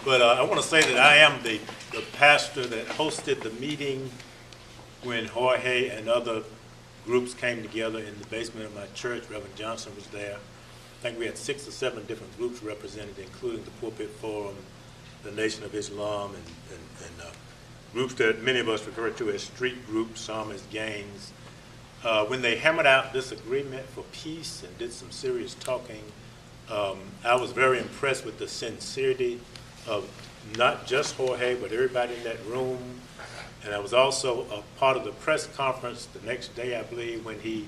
But I want to say that I am the pastor that hosted the meeting when Jorge and other groups came together in the basement of my church. Reverend Johnson was there. I think we had 6 or 7 different groups represented, including the Pulpit Forum, the Nation of Islam, and groups that many of us refer to as street groups, some as gangs. When they hammered out this agreement for peace and did some serious talking, I was very impressed with the sincerity of not just Jorge, but everybody in that room. And I was also a part of the press conference the next day, I believe, when he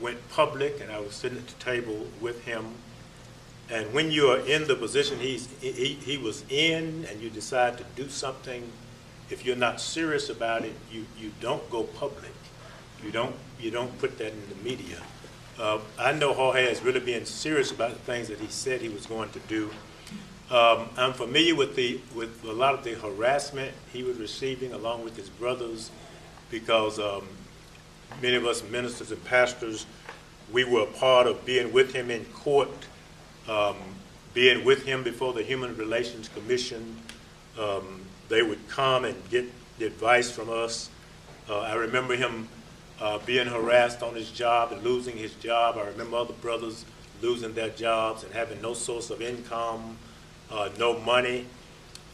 went public, and I was sitting at the table with him. And when you are in the position he was in, and you decide to do something, if you're not serious about it, you don't go public. You don't put that in the media. I know Jorge is really being serious about the things that he said he was going to do. I'm familiar with a lot of the harassment he was receiving along with his brothers, because many of us ministers and pastors, we were a part of being with him in court, being with him before the Human Relations Commission. They would come and get the advice from us. I remember him being harassed on his job and losing his job. I remember other brothers losing their jobs and having no source of income, no money,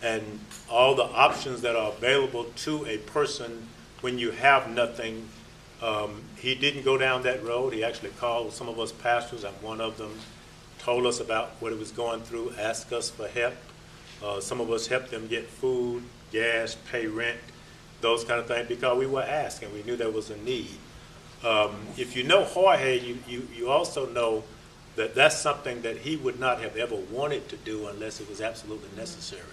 and all the options that are available to a person when you have nothing. He didn't go down that road. He actually called some of us pastors, I'm one of them, told us about what he was going through, asked us for help. Some of us helped him get food, gas, pay rent, those kind of things, because we were asked and we knew there was a need. If you know Jorge, you also know that that's something that he would not have ever wanted to do unless it was absolutely necessary.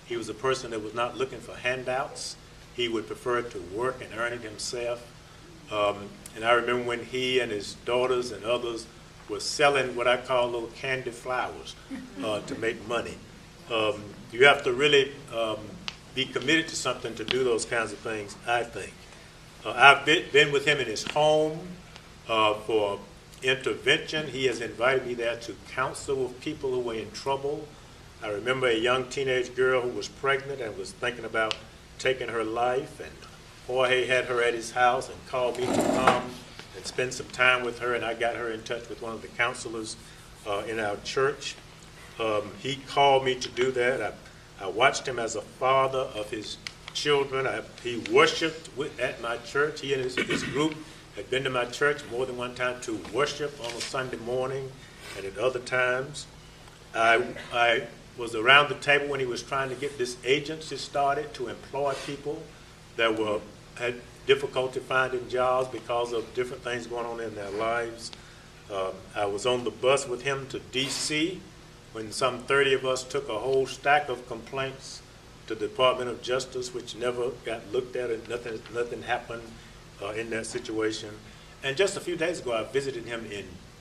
He was a person that was not looking for handouts. He would prefer to work and earn it himself. And I remember when he and his daughters and others were selling what I call little candy flowers to make money. You have to really be committed to something to do those kinds of things, I think. I've been with him in his home for intervention. He has invited me there to counsel with people who were in trouble. I remember a young teenage girl who was pregnant and was thinking about taking her life, and Jorge had her at his house and called me to come and spend some time with her, and I got her in touch with one of the counselors in our church. He called me to do that. I watched him as a father of his children. He worshiped at my church. He and his group had been to my church more than one time to worship on a Sunday morning and at other times. I was around the table when he was trying to get this agency started to employ people that had difficulty finding jobs because of different things going on in their lives. I was on the bus with him to D.C. when some 30 of us took a whole stack of complaints to the Department of Justice, which never got looked at, and nothing happened in that situation. And just a few days ago, I visited him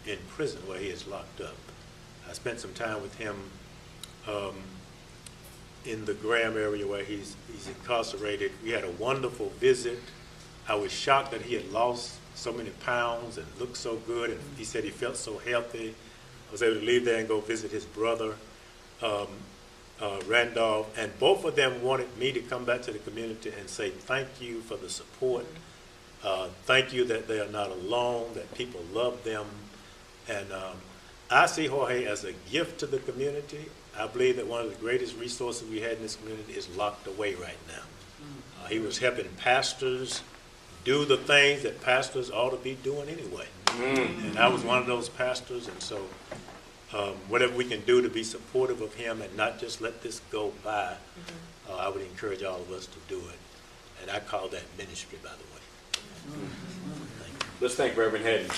in prison where he is locked up. I spent some time with him in the Graham area where he's incarcerated. We had a wonderful visit. I was shocked that he had lost so many pounds and looked so good, and he said he felt so healthy. I was able to leave there and go visit his brother, Randolph, and both of them wanted me to come back to the community and say thank you for the support. Thank you that they are not alone, that people love them. And I see Jorge as a gift to the community. I believe that one of the greatest resources we had in this community is locked away right now. He was helping pastors do the things that pastors ought to be doing anyway. And I was one of those pastors, and so whatever we can do to be supportive of him and not just let this go by, I would encourage all of us to do it. And I call that ministry, by the way. Let's thank Reverend Headen.